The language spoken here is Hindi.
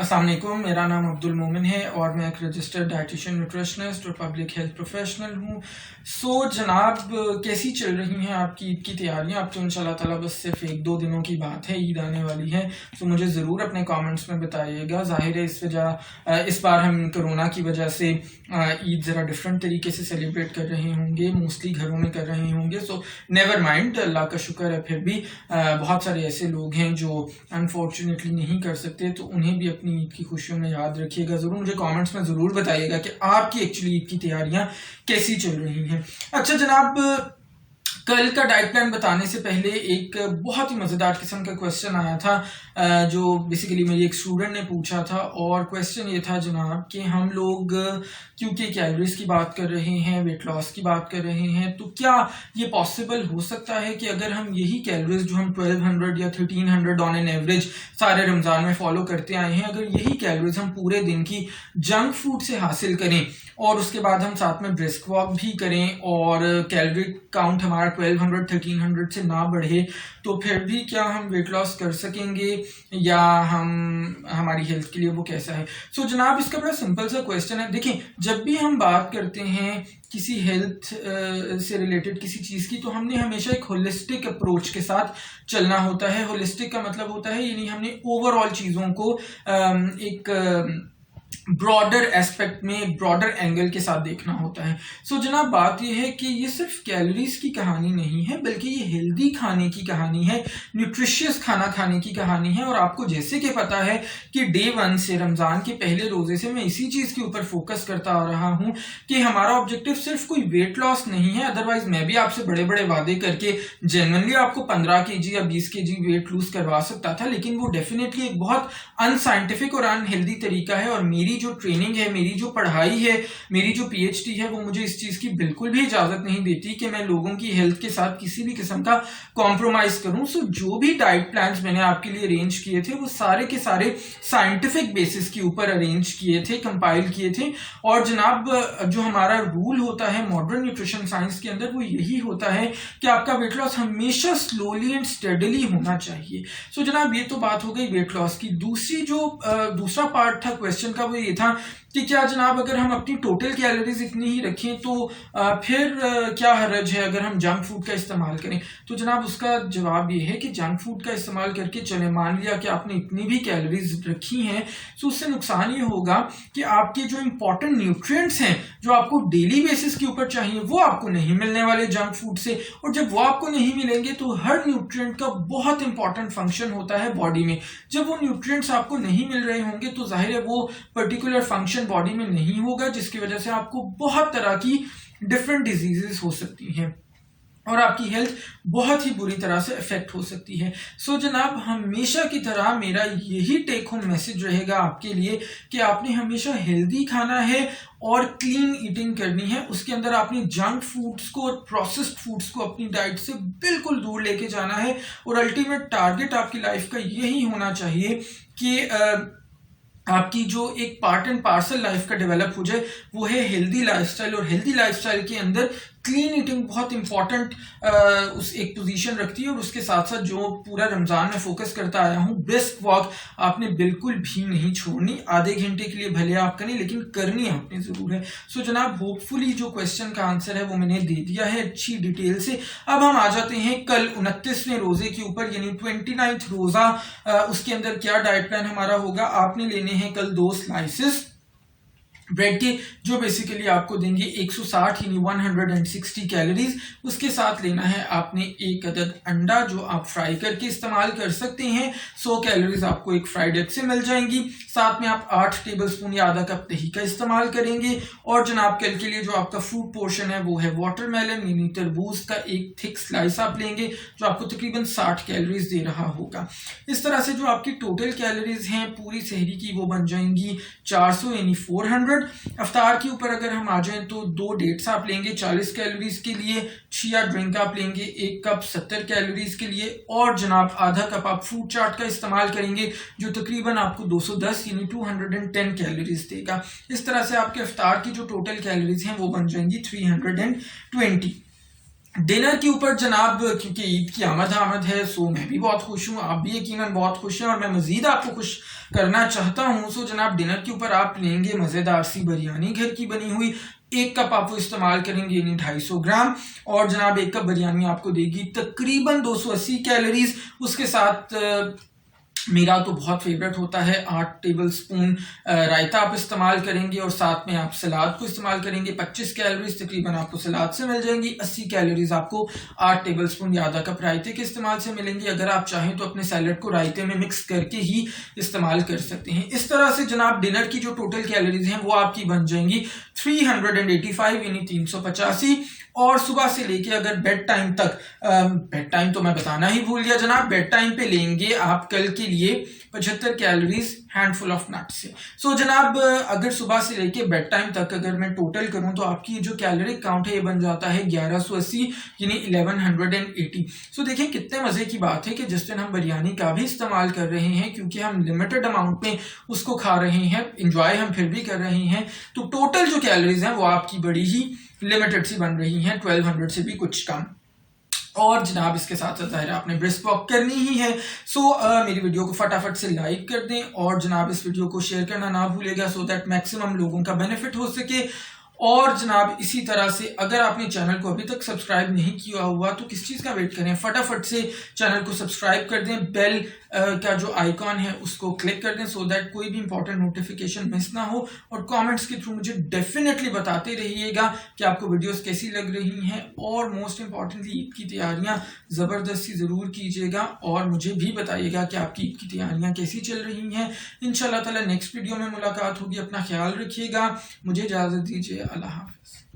अस्सलाम वालेकुम, मेरा नाम अब्दुल मोमिन है और मैं एक रजिस्टर्ड डाइटिशियन न्यूट्रिशनिस्ट और पब्लिक हेल्थ प्रोफेशनल हूँ। जनाब, कैसी चल रही हैं आपकी ईद की तैयारियाँ? अब तो इंशाल्लाह ताला बस सिर्फ 1-2 दिनों की बात है, ईद आने वाली है। मुझे ज़रूर अपने कमेंट्स में बताइएगा। ज़ाहिर है इस बार हम कोरोना की वजह से ईद ज़रा डिफरेंट तरीके से सेलिब्रेट कर रहे होंगे, मोस्टली घरों में कर रहे होंगे। नेवर माइंड, अल्लाह का शुक्र है। फिर भी बहुत सारे ऐसे लोग हैं जो अनफॉर्चुनेटली नहीं कर सकते, तो उन्हें भी अपनी ईद की खुशियों में याद रखिएगा। ज़रूर मुझे कमेंट्स में ज़रूर बताइएगा कि आपकी एक्चुअली ईद की तैयारियां कैसी चल रही हैं। अच्छा जनाब, कल का डाइट प्लान बताने से पहले एक बहुत ही मज़ेदार किस्म का क्वेश्चन आया था, जो बेसिकली मेरी एक स्टूडेंट ने पूछा था। और क्वेश्चन ये था जनाब कि हम लोग क्योंकि कैलोरीज की बात कर रहे हैं, वेट लॉस की बात कर रहे हैं, तो क्या ये पॉसिबल हो सकता है कि अगर हम यही कैलोरीज जो हम 1200 या 1300 ऑन एन एवरेज सारे रमज़ान में फॉलो करते आए हैं, अगर यही कैलोरीज हम पूरे दिन की जंक फूड से हासिल करें और उसके बाद हम साथ में ब्रिस्क वॉक भी करें और कैलोरी काउंट हमारा 1200-1300 से ना बढ़े, तो फिर भी क्या हम वेट लॉस कर सकेंगे या हमारी हेल्थ के लिए वो कैसा है? जनाब, इसका बड़ा सिंपल सा क्वेश्चन है। देखिए, जब भी हम बात करते हैं किसी हेल्थ से रिलेटेड किसी चीज़ की, तो हमने हमेशा एक होलिस्टिक अप्रोच के साथ चलना होता है। होलिस्टिक का मतलब होता है यानी हमने ओवरऑल चीज़ों को एक ब्रॉडर एस्पेक्ट में, ब्रॉडर एंगल के साथ देखना होता है। जनाब, बात यह है कि ये सिर्फ कैलोरीज की कहानी नहीं है, बल्कि ये हेल्दी खाने की कहानी है, न्यूट्रिशियस खाना खाने की कहानी है। और आपको जैसे कि पता है कि डे 1 से, रमज़ान के पहले रोजे से मैं इसी चीज़ के ऊपर फोकस करता आ रहा हूँ कि हमारा ऑब्जेक्टिव सिर्फ कोई वेट लॉस नहीं है। अदरवाइज मैं भी आपसे बड़े बड़े वादे करके जेन्युइनली आपको 15 kg या 20 kg वेट लूज करवा सकता था, लेकिन वो डेफिनेटली एक बहुत अनसाइंटिफिक और अनहेल्दी तरीका है। और मेरी जो ट्रेनिंग है, मेरी जो पढ़ाई है, मेरी जो पीएचडी है, वो मुझे इस चीज की बिल्कुल भी इजाजत नहीं देती कि मैं लोगों की हेल्थ के साथ किसी भी किस्म का कॉम्प्रोमाइज करूं। जो भी डाइट प्लान्स मैंने आपके लिए अरेंज किए थे, वो सारे के सारे साइंटिफिक बेसिस के ऊपर अरेंज किए थे, कंपाइल किए थे। और जनाब, जो हमारा रूल होता है मॉडर्न न्यूट्रिशन साइंस के अंदर, वो यही होता है कि आपका वेट लॉस हमेशा स्लोली एंड स्टेडली होना चाहिए। जनाब, ये तो बात हो गई वेट लॉस की। दूसरा पार्ट था क्वेश्चन का, वो ये था कि क्या जनाब अगर हम अपनी टोटल कैलोरीज इतनी ही रखें तो फिर क्या हर्ज है अगर हम जंक फूड का इस्तेमाल करें? तो जनाब, उसका जवाब ये है कि जंक फूड का इस्तेमाल करके, चले मान लिया कि आपने इतनी भी कैलोरीज रखी हैं, तो उससे नुकसान ये होगा कि आपके जो इंपॉर्टेंट न्यूट्रिएंट्स हैं जो आपको डेली बेसिस के ऊपर चाहिए, वो आपको नहीं मिलने वाले जंक फूड से। और जब वो आपको नहीं मिलेंगे तो हर न्यूट्रिएंट का बहुत इंपॉर्टेंट फंक्शन होता है बॉडी में। जब वो न्यूट्रिएंट्स आपको नहीं मिल रहे होंगे तो जाहिर है वो पर्टिकुलर फंक्शन बॉडी में नहीं होगा, जिसकी वजह से आपको बहुत तरह की डिफरेंट डिजीजेस हो सकती हैं और आपकी हेल्थ बहुत ही बुरी तरह से इफेक्ट हो सकती है। जनाब, हमेशा की तरह मेरा यही टेक होम मैसेज रहेगा आपके लिए कि आपने हमेशा हेल्दी खाना है और क्लीन ईटिंग करनी है। उसके अंदर आपने जंक फूड्स को और प्रोसेस्ड फूड्स को अपनी डाइट से बिल्कुल दूर लेके जाना है। और अल्टीमेट टारगेट आपकी लाइफ का यही होना चाहिए कि आपकी जो एक पार्ट एंड पार्सल लाइफ का डेवलप हो जाए, वो है हेल्दी लाइफस्टाइल। और हेल्दी लाइफस्टाइल के अंदर क्लीन ईटिंग बहुत इंपॉर्टेंट उस एक पोजीशन रखती है। और उसके साथ साथ जो पूरा रमजान में फोकस करता आया हूँ, ब्रिस्क वॉक आपने बिल्कुल भी नहीं छोड़नी। आधे घंटे के लिए भले आप करें, लेकिन करनी आपने जरूर है। जनाब, होपफुली जो क्वेश्चन का आंसर है वो मैंने दे दिया है अच्छी डिटेल से। अब हम आ जाते हैं कल 29वें रोजे के ऊपर, यानी 29th रोजा। उसके अंदर क्या डाइट प्लान हमारा होगा? आपने लेने हैं कल 2 स्लाइसेस ब्रेड के, जो बेसिकली आपको देंगे 160 यानी 160 कैलोरीज। उसके साथ लेना है आपने 1 अदद अंडा, जो आप फ्राई करके इस्तेमाल कर सकते हैं। 100 कैलोरीज आपको एक फ्राइड एग से मिल जाएंगी। साथ में आप 8 टेबलस्पून या आधा कप दही का इस्तेमाल करेंगे। और जनाब, कल के लिए जो आपका फ्रूट पोर्शन है वो है वाटरमेलन यानी तरबूज का एक थिक स्लाइस आप लेंगे, जो आपको तकरीबन 60 कैलोरीज दे रहा होगा। इस तरह से जो आपकी टोटल कैलोरीज हैं पूरी सहरी की, वो बन जाएंगी 400 यानी 400। अफ्तार के ऊपर अगर हम आ जाएं तो 2 डेट्स आप लेंगे 40 कैलोरीज के लिए, चिया ड्रिंक आप लेंगे 1 कप 70 कैलोरीज के लिए, और जनाब आधा कप आप फ्रूट चाट का इस्तेमाल करेंगे, जो तकरीबन आपको 210 यानी 210 कैलोरीज देगा। इस तरह से आपके अफ्तार की जो टोटल कैलोरीज हैं वो बन जाएंगी 320। डिनर के ऊपर जनाब, क्योंकि ईद की आमद है, सो मैं भी बहुत खुश हूँ, आप भी यकीनन बहुत खुश हैं और मैं मजीद आपको खुश करना चाहता हूँ। सो जनाब डिनर के ऊपर आप लेंगे मज़ेदार सी बिरयानी घर की बनी हुई, 1 कप आप वो इस्तेमाल करेंगे यानी 250 ग्राम, और जनाब 1 कप बिरयानी आपको देगी तकरीबन 280 कैलोरीज। उसके साथ मेरा तो बहुत फेवरेट होता है 8 टेबल स्पून रायता आप इस्तेमाल करेंगे, और साथ में आप सलाद को इस्तेमाल करेंगे। 25 कैलोरीज तकरीबन आपको सलाद से मिल जाएंगी, 80 कैलोरीज आपको 8 टेबल स्पून या आधा कप रायते के इस्तेमाल से मिलेंगी। अगर आप चाहें तो अपने सैलड को रायते में मिक्स करके ही इस्तेमाल कर सकते हैं। इस तरह से जनाब डिनर की जो टोटल कैलोरीज हैं वो आपकी बन जाएंगी 385 यानी 385। और सुबह से लेके अगर बेड टाइम तक, बेड टाइम तो मैं बताना ही भूल गया जनाब, बेड टाइम पे लेंगे आप कल के लिए 75 कैलोरीज हैंडफुल ऑफ नट्स से। सो जनाब अगर सुबह से लेके बेड टाइम तक अगर मैं टोटल करूं तो आपकी जो कैलोरिक काउंट है ये बन जाता है 1180 यानी 1180। सो देखिए कितने मजे की बात है कि जिस दिन हम बिरयानी का भी इस्तेमाल कर रहे हैं, क्योंकि हम लिमिटेड अमाउंट में उसको खा रहे हैं, इंजॉय हम फिर भी कर रहे हैं, तो टोटल जो कैलोरीज हैं वो आपकी बड़ी ही लिमिटेड सी बन रही हैं, 1200 से भी कुछ कम। और जनाब इसके साथ साथ ज़ाहिर आपने ब्रिस्क वॉक करनी ही है। सो मेरी वीडियो को फटाफट से लाइक कर दें और जनाब इस वीडियो को शेयर करना ना भूलेगा, सो दैट मैक्सिमम लोगों का बेनिफिट हो सके। और जनाब इसी तरह से अगर आपने चैनल को अभी तक सब्सक्राइब नहीं किया हुआ तो किस चीज़ का वेट करें, फटाफट से चैनल को सब्सक्राइब कर दें, बेल का जो आइकॉन है उसको क्लिक कर दें, सो दैट कोई भी इंपॉर्टेंट नोटिफिकेशन मिस ना हो। और कमेंट्स के थ्रू मुझे डेफिनेटली बताते रहिएगा कि आपको वीडियोस कैसी लग रही हैं, और मोस्ट इंपॉर्टेंटली ईद की तैयारियां ज़बरदस्ती ज़रूर कीजिएगा और मुझे भी बताइएगा कि आपकी ईद की तैयारियां कैसी चल रही हैं। इंशाल्लाह ताला नेक्स्ट वीडियो में मुलाकात होगी, अपना ख्याल रखिएगा, मुझे इजाज़त दीजिए, अल्लाह हाफ़िज़।